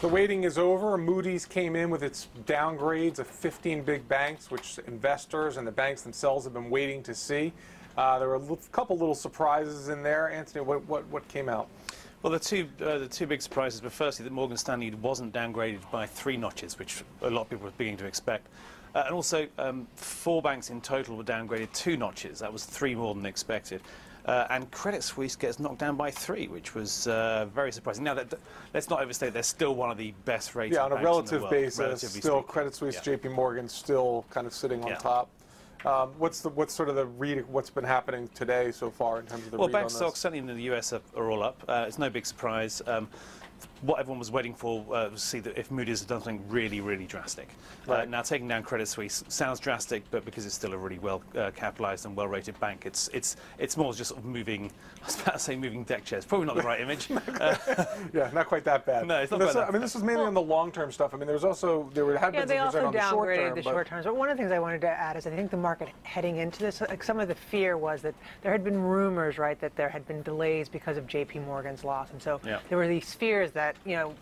The waiting is over. Moody's came in with its downgrades of 15 big banks, which investors and the banks themselves have been waiting to see. There were a couple little surprises in there. Anthony, what came out? Well, the two big surprises were firstly that Morgan Stanley wasn't downgraded by 3 notches, which a lot of people were beginning to expect. And also, 4 banks in total were downgraded 2 notches. That was 3 more than expected. And Credit Suisse gets knocked down by 3, which was very surprising. Now, let's not overstate, they're still one of the best rated banks in the world. Yeah, on a relative basis, still speaking. Credit Suisse, JP Morgan still kind of sitting on top. What's sort of the read? What's been happening today so far in terms of the read on this? Well, bank stocks certainly in the US are all up. It's no big surprise. What everyone was waiting for was to see that if Moody's had done something really, really drastic. Right. Now, taking down Credit Suisse sounds drastic, but because it's still a really well capitalized and well-rated bank, it's more just sort of moving. I was about to say moving deck chairs. Probably not the right image. Yeah, not quite that bad. No, it's not quite that bad. I mean, this was mainly on the long-term stuff. I mean, there was also had been they some also on the short downgraded term. the short terms. But one of the things I wanted to add is I think the market heading into this, like some of the fear was that there had been rumors, right, that there had been delays because of JP Morgan's loss, and so there were these fears that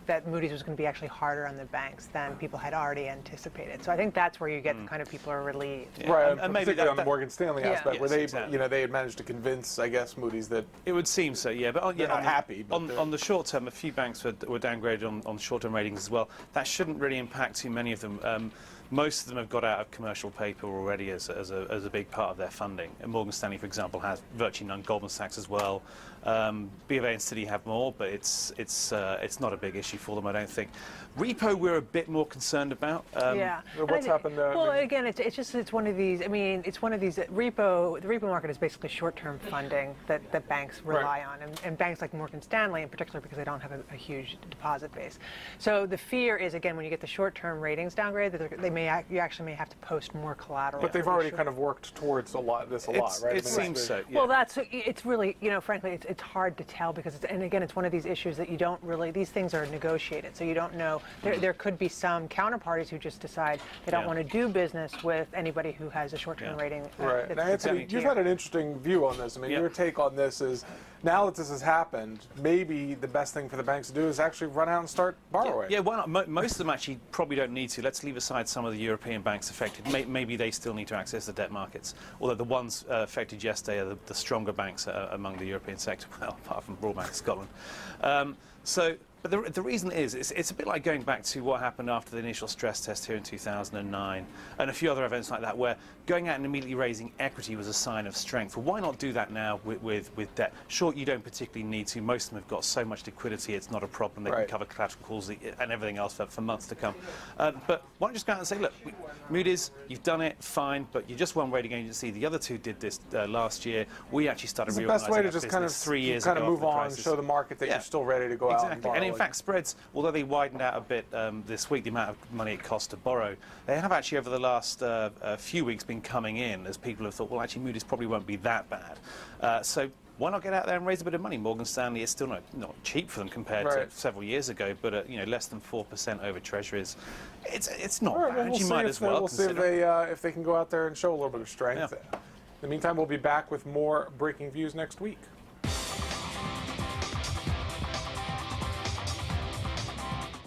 that Moody's was going to be actually harder on the banks than people had already anticipated. So I think that's where you get the kind of people are relieved. Yeah. Right, and maybe particularly on the Morgan Stanley aspect, where they, exactly. They had managed to convince, I guess, Moody's that it would seem so. Yeah, but they're not happy. But on the short term, a few banks were downgraded on short-term ratings as well. That shouldn't really impact too many of them. Most of them have got out of commercial paper already as a big part of their funding. And Morgan Stanley, for example, has virtually none. Goldman Sachs as well. B of A and Citi have more, but it's not a big issue for them, I don't think. Repo, we're a bit more concerned about. What's happened there? Well, again, it's one of these. I mean, it's one of these repo. The repo market is basically short-term funding that banks rely on, and banks like Morgan Stanley, in particular, because they don't have a huge deposit base. So the fear is, again, when you get the short-term ratings downgrade, that you actually may have to post more collateral. But they've already kind of worked towards a lot, right? It seems so. Yeah. Well, it's really, frankly, it's hard to tell because and again, it's one of these issues that you don't really. These things are negotiated, so you don't know. There could be some counterparties who just decide they don't want to do business with anybody who has a short-term rating. Right. Now, Anthony, you've had an interesting view on this. I mean, your take on this is, now that this has happened, maybe the best thing for the banks to do is actually run out and start borrowing. Yeah, why not? Most of them actually probably don't need to. Let's leave aside some of the European banks affected. Maybe they still need to access the debt markets. Although the ones affected yesterday are the stronger banks among the European sector, well, apart from Royal Bank of Scotland. But the reason is, it's a bit like going back to what happened after the initial stress test here in 2009 and a few other events like that, where going out and immediately raising equity was a sign of strength. Well, why not do that now with debt? Sure, you don't particularly need to. Most of them have got so much liquidity, it's not a problem. They can cover collateral calls and everything else for months to come. But why don't you just go out and say, look, Moody's, you've done it, fine, but you're just one rating agency. The other two did this last year. We actually started reorganizing our business 3 years ago. Kind of move on, show the market that you're still ready to go out and borrow. And in fact, spreads, although they widened out a bit this week, the amount of money it costs to borrow, they have actually over the last few weeks been coming in as people have thought, well, actually Moody's probably won't be that bad. So why not get out there and raise a bit of money? Morgan Stanley is still not cheap for them compared to several years ago, but less than 4% over treasuries. It's not bad. You might as well. We'll see if they can go out there and show a little bit of strength. In the meantime, we'll be back with more Breaking Views next week.